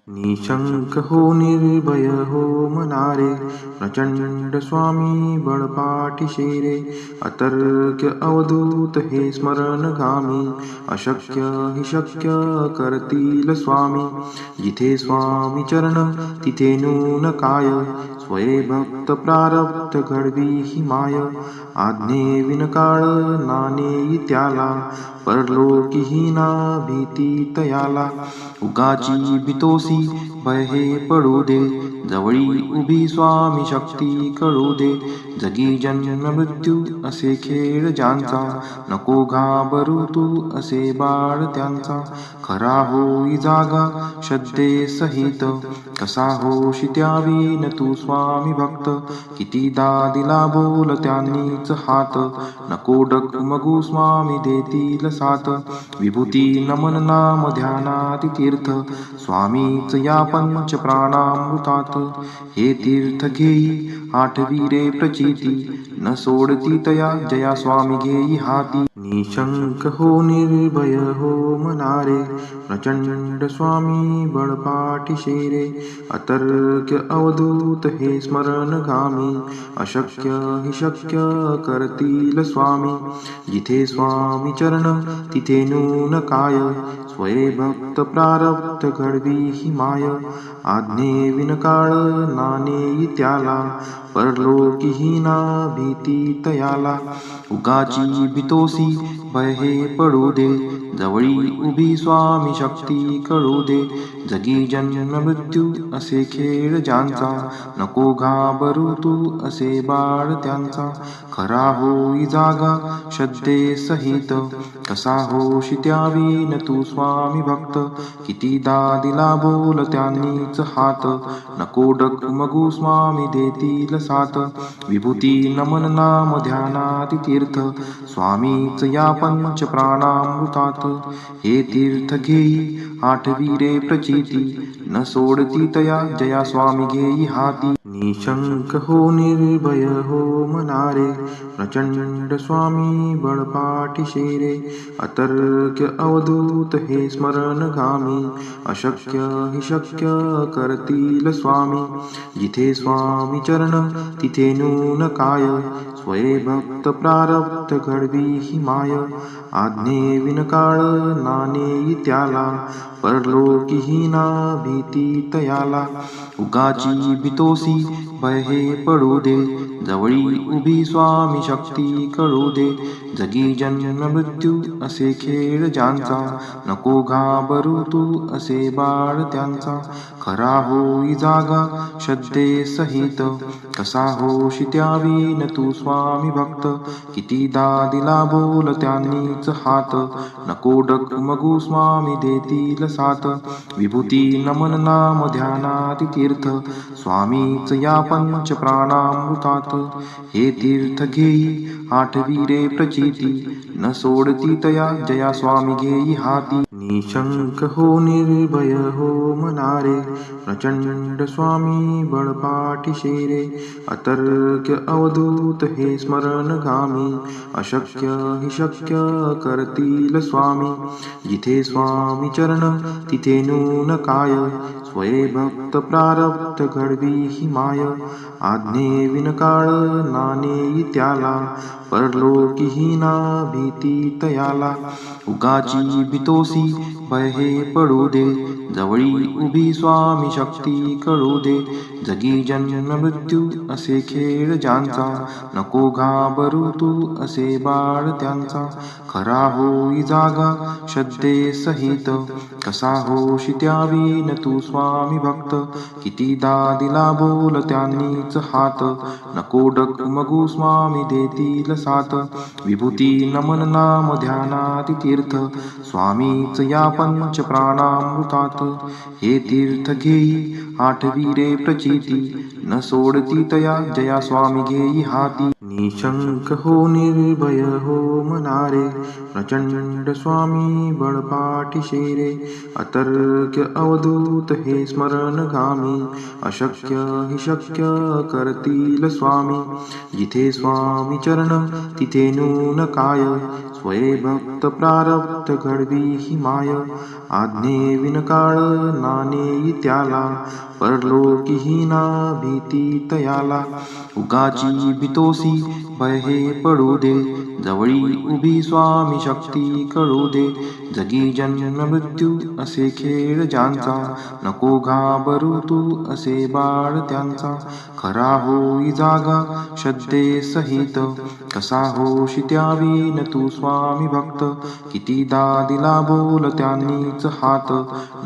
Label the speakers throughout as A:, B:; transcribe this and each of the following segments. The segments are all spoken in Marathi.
A: निशंक हो निर्भय हो मनारे, प्रचंड स्वामी बळपाठी शेरे. अतर्क्य अवधूत हे स्मरणगामी, अशक्य हि शक्य करतील स्वामी. जिथे स्वामी चरण तिथे नून काय, स्वये भक्त प्रारब्ध घडवी ही माय. आज्ञे विनकाळ नानेई त्याला, परलोकीही ना भीती तयाला. उगाची भीतोसी भय हे पडू दे, जवळी उभी स्वामी शक्ती कळू दे. जगी जन्म मृत्यू असे खेळ ज्यांचा, नको घाबरू तू असे बाळ त्यांचा. खरा होई जागा श्रद्धे सहित, कसा होशी त्यावीन तू स्वामी भक्त. कितीदा दिला बोल त्यांनीच हात, नको डगमगू स्वामी देतील साथ. विभूती नमन नाम ध्यानाति तीर्थ, स्वामीच या पंच प्राणामृतात. हे तीर्थ घेई आठवी रे प्रचिती, न सोडती तया जया स्वामी घेई हाती. निशंक हो निर्भय हो मनारे, प्रचंड स्वामी बळपाठी शेरे. अतर्क्य अवधूत हे स्मरणगामी, अशक्य हि शक्य करतील स्वामी. जिथे स्वामी चरण तिथे नून काय, स्वये भक्त प्रारब्ध घडवी ही माय. आज्ञे विनकाळ नानेई त्याला, परलोकीही ना भीती तयाला. उगाची भीतोसी भय हे पडू दे, जवळी उभी स्वामी शक्ती कळू दे. जगी जन्म मृत्यू असे खेळ ज्यांचा, नको घाबरू तू असे बाळ त्यांचा. खरा होई जागा श्रद्धे सहित, कसा होशी त्यावीन तू स्वामी भक्त. कितीदा दिला बोल त्यांनीच हात, नको डगमगू स्वामी देतील साथ. विभूती नमन नाम ध्यानाति तीर्थ, स्वामीच या पंच प्राणामृतात. हे तीर्थ घेई आठवी रे प्रचिती, न सोडती तया जया स्वामी घेई हाती. निशंक हो निर्भय हो मनारे, प्रचंड स्वामी बळपाठी शेरे. अतर्क्य अवधूत हे स्मरणगामी, अशक्य हि शक्य करतील स्वामी. जिथे स्वामी चरण तिथे नून काय, स्वये भक्त प्रारब्ध घडवी ही माय. आज्ञे विनकाळ नानेई त्याला, परलोकीही ना भीती तयाला. उगाची भीतोसी भय हे पडू दे, जवळी उभी स्वामी शक्ती कळू दे. जगी जन्म मृत्यू असे खेळ ज्यांचा, नको घाबरू तू असे बाळ त्यांचा. खरा होई जागा श्रद्धे सहित, कसा होशी त्यावीन तू स्वामी भक्त. कितीदा दिला बोल त्यांनीच हात, नको डगमगू स्वामी देतील साथ. विभूती नमन नाम ध्यानाति तीर्थ, स्वामीच या पंच प्राणामृतात. हे तीर्थ घेई आठवी रे प्रचिती, न सोडती तया जया स्वामी घेई हाती. निशंक हो निर्भय हो मनारे, प्रचंड स्वामी बळपाठी शेरे. अतर्क्य अवधूत हे स्मरणगामी, अशक्य हि शक्य करतील स्वामी. जिथे स्वामी चरण तिथे नून काय, स्वये भक्त प्रारब्ध घडवी ही माय. आज्ञे विनकाळ नानेई त्याला, परलोकीही ना भीती तयाला. उगाची भीतोसी भय हे पडू दे, जवळी उभी स्वामी शक्ती कळू दे. जगी जन्म मृत्यू असे खेळ ज्यांचा, नको घाबरू तू असे बाळ त्यांचा. खरा होई जागा श्रद्धे सहित, कसा होशी त्यावीन तू स्वामी भक्त. कितीदा दिला बोल त्यांनीच हात, नको डगमगू स्वामी देतील साथ. विभूती नमन नाम ध्यानाति तीर्थ, स्वामीच या पंच प्राणामृतात. हे तीर्थ घेई आठवी रे प्रचिती, न सोडती तया जया स्वामी घेई हाती. निशंक हो निर्भय हो मनारे, प्रचंड स्वामी बळपाठी शेरे. अतर्क्य अवधूत हे स्मरणगामी, अशक्य हि शक्य करतील स्वामी. जिथे स्वामी चरण तिथे नून काय, स्वये भक्त प्रारब्ध घडवी ही माय. आज्ञे विनकाळ नानेई त्याला, परलोकीही ना भीती तयाला. उगाची भीतोसी भय हे पडू दे, जवळी उभी स्वामी शक्ती कळू दे. जगी जन्म मृत्यू असे खेळ ज्यांचा, नको घाबरू तू असे बाळ त्यांचा. खरा होई जागा श्रद्धे सहित, कसा होशी त्यावीन तू स्वामी भक्त. कितीदा दिला बोल त्यांनीच हात,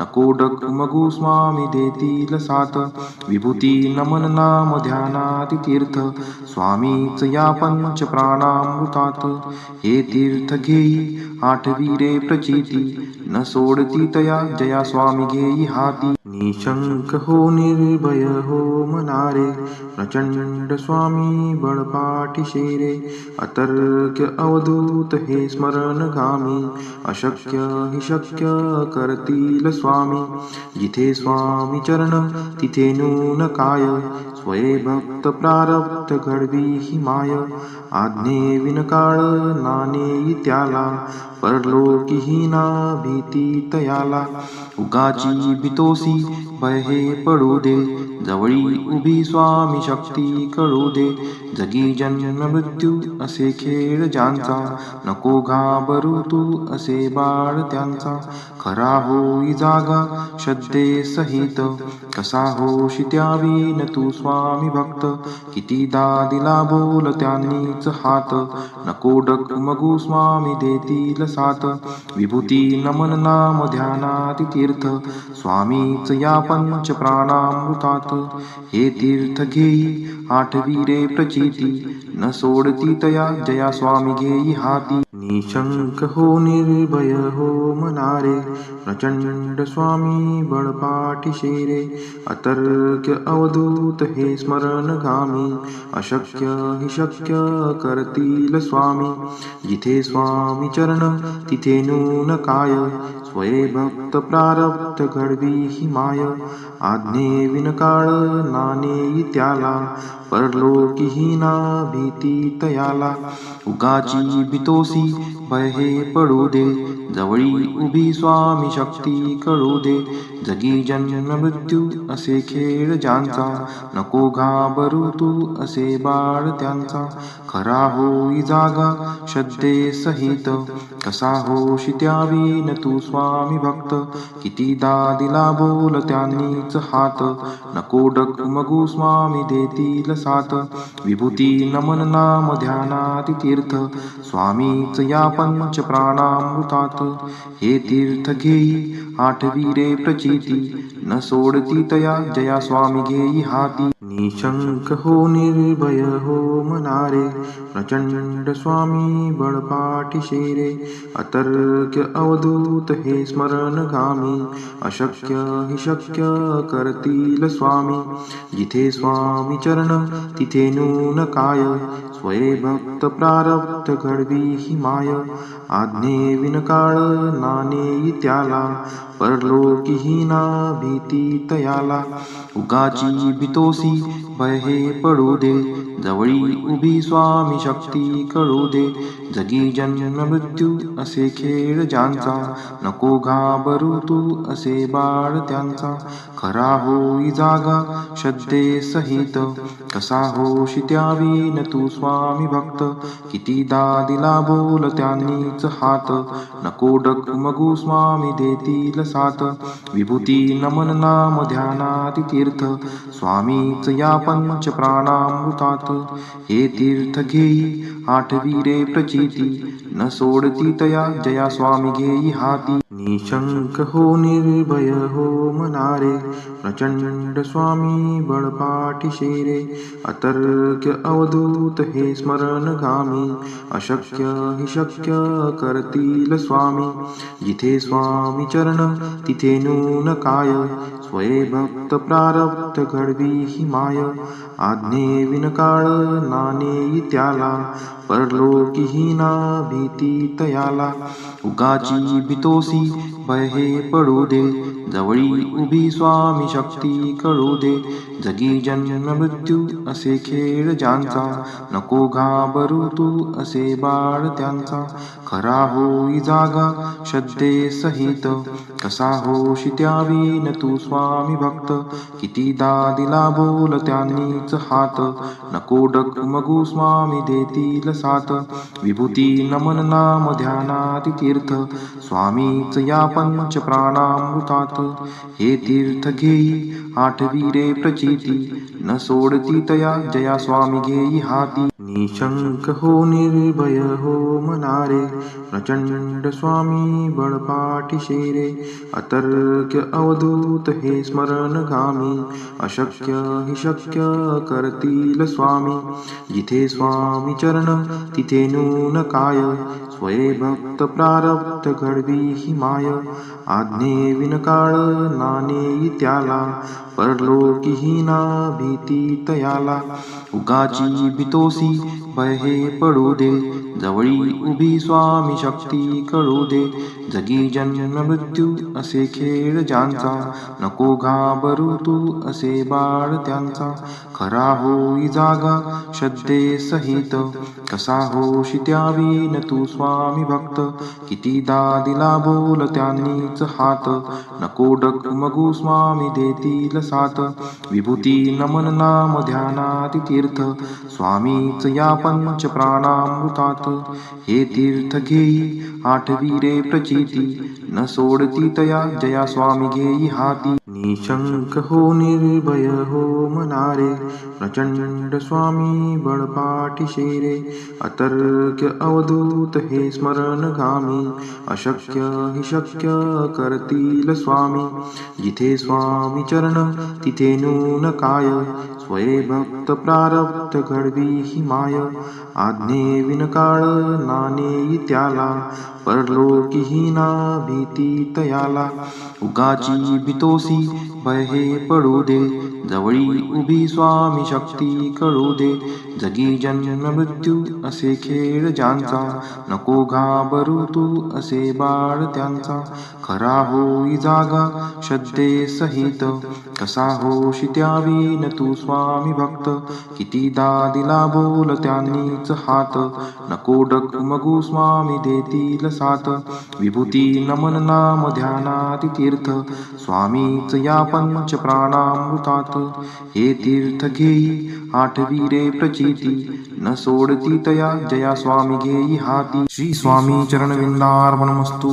A: नको डगमगू स्वामी देतील साथ. विभूती नमन नाम ध्यानाति तीर्थ, स्वामीच या पंच प्राणामृतात. हे तीर्थ घेई आठवी रे प्रचिती, न सोडती तया जया स्वामी घेई हाती. निशंक हो निर्भय हो मनारे, प्रचंड स्वामी बळपाठीशे रे. अतर्क्य अवधूत हे स्मरणगामी, अशक्य हि शक्य करतील स्वामी. जिथे स्वामी चरण तिथे नून काय, स्वये भक्त प्रारब्ध घडवी ही माय. आज्ञे विनकाळ नानेई त्याला, परलोकीही ना भीती तयाला. उगाची भीतोसी भय हे पडू दे, जवळी उभी स्वामी शक्ती कळू दे. जगी जन्म मृत्यू असे खेळ ज्यांचा, नको घाबरू तू असे बाळ त्यांचा. खरा होई जागा श्रद्धे सहित, कसा होशी त्यावीन तू स्वामी भक्त. कितीदा दिला बोल त्यांनीच हात, नको डगमगू स्वामी देतील साथ. विभूती नमन नाम ध्यानाति तीर्थ, स्वामीच या पंच प्राणामृतात. हे तीर्थ घेई आठवी रे प्रचिती, न सोडती तया जया स्वामी घेई हाती. निशंक हो निर्भय हो मनारे, प्रचंड स्वामी बळपाठीशे रे. अतर्क्य अवधूत हे स्मरणगामी, अशक्य हि शक्य करतील स्वामी. जिथे स्वामी चरण तिथे नून काय, स्वये भक्त प्रारब्ध घडवी ही माय. आज्ञे विनकाळ नानेई त्याला, परलोकीही ना भीती तयाला. उगाची भीतोसी भय हे पडू दे, जवळी उभी स्वामी शक्ती कळू दे. जगी जन्म मृत्यू असे खेळ ज्यांचा, नको घाबरू तू असे बाळ त्यांचा. खरा होई जागा श्रद्धे सहित, कसा होशी त्यावीन तू स्वामी भक्त. कितीदा दिला बोल त्यांनीच हात, नको डगमगू स्वामी देतील साथ. विभूती नमन नाम ध्यानाति तीर्थ, स्वामीच या पंच प्राणामृतात. हे तीर्थ घेई आठवी रे प्रचिती, न सोडती तया जया स्वामी घेई हाती. निशंक हो निर्भय हो मनारे, प्रचंड स्वामी बळपाठीशे रे. अतर्क्य अवधूत हे स्मरणगामी, अशक्य हि शक्य करतील स्वामी. जिथे स्वामी चरण तिथे नून काय, स्वये भक्त प्रारब्ध घडवी ही माय. आज्ञे विनकाळ नानेई त्याला, परलोकीही ना भीती तयाला. उगाची भीतोसी भय हे पडू दे, जवळी उभी स्वामी शक्ती कळू दे. जगी जन्म मृत्यू असे खेळ ज्यांचा, नको घाबरू तू असे बाळ त्यांचा. खरा होई जागा श्रद्धे सहित, कसा होशी त्यावीन तू स्वामी भक्त. कितीदा दिला बोल त्यांनीच हात, नको डगमगू स्वामी देतील साथ. विभूती नमन नाम ध्यानाति तीर्थ, स्वामीच या पंच प्राणामृतात. हे तीर्थ घेई आठवी रे प्रचिती, न सोडती तया जया स्वामी घेई हाती. निशंक हो निर्भय हो मनारे, प्रचंड स्वामी बळपाठीशे रे. अतर्क्य अवधूत हे स्मरणगामी, अशक्य हि शक्य करतील स्वामी. जिथे स्वामी चरण तिथे नून काय, स्वये भक्त प्रारब्ध घडवी ही माय. आज्ञे विनकाळ नानेई त्याला, परलोकीही ना भीती तयाला. उगाची भीतोसी भय हे पडू दे, जवळी उभी स्वामी शक्ती कळू दे. जगी जन्म मृत्यू असे खेळ ज्यांचा, नको घाबरू तू असे बाळ त्यांचा. खरा होई जागा श्रद्धे सहित, कसा होशी त्यावीन तू स्वामी भक्त. कितीदा दिला बोल त्यांनीच हात, नको डगमगू स्वामी देतील साथ. विभूती नमन नाम ध्यानाति तीर्थ, स्वामीच या पंच प्राणामृतात. हे तीर्थ घेई आठवी रे प्रचिती, न सोडती तया जया स्वामी घेई हाती. निशंक हो निर्भय हो मनारे, प्रचंड स्वामी बळपाठीशे रे. अतर्क्य अवधूत हे स्मरणगामी, अशक्य हि शक्य करतील स्वामी. जिथे स्वामी चरण तिथे नून काय, स्वये भक्त प्रारब्ध घडवी ही माय. आज्ञे विनकाळ नानेई त्याला, परलोकीही ना भीती तयाला. उगाची भीतोसी भय हे पडू दे, जवळी उभी स्वामी शक्ती कळू दे. जगी जन्म मृत्यू असे खेळ ज्यांचा, नको घाबरू तू असे बाळ त्यांचा. खरा होई जागा श्रद्धे सहित, कसा होशी त्यावीन तू स्वामी भक्त. कितीदा दिला बोल त्यांनीच हात, नको डगमगू स्वामी देतील साथ. विभूती नमन नाम ध्यानाति तीर्थ, स्वामीच या पंच प्राणामृतात. हे तीर्थ घेई आठवी रे प्रचिती, न सोडती तया जया स्वामी घेई हाती. निशंक हो निर्भय हो मनारे, प्रचंड स्वामी बळपाठीशे रे. अतर्क्य अवधूत हे स्मरणगामी, अशक्य हि शक्य करतील स्वामी. जिथे स्वामी चरण तिथे नून काय, स्वये भक्त प्रारब्ध घडवी ही माय. आज्ञे विनकाळ नानेई त्याला, परलोकीही ना भीती तयाला. उगाची भीतोसी भय हे पडू दे, जवळी उभी स्वामी शक्ती कळू दे. जगी जन्म मृत्यू असे खेळ ज्यांचा, नको घाबरू तू असे बाळ त्यांचा. खरा होई जागा श्रद्धे सहित, कसा होशी त्यावीन तू स्वामी भक्त. कितीदा दिला बोल त्यांनीच हात, नको डगमगू स्वामी देतील साथ. विभूती नमन नाम ध्यानाति तीर्थ, स्वामीच या पंच प्राणामृतात. हे तीर्थ घेई आठवी रे प्रचिती, न सोडती तया जया स्वामी घेई हाती. श्री स्वामी चरणविंदार्पणमस्तु.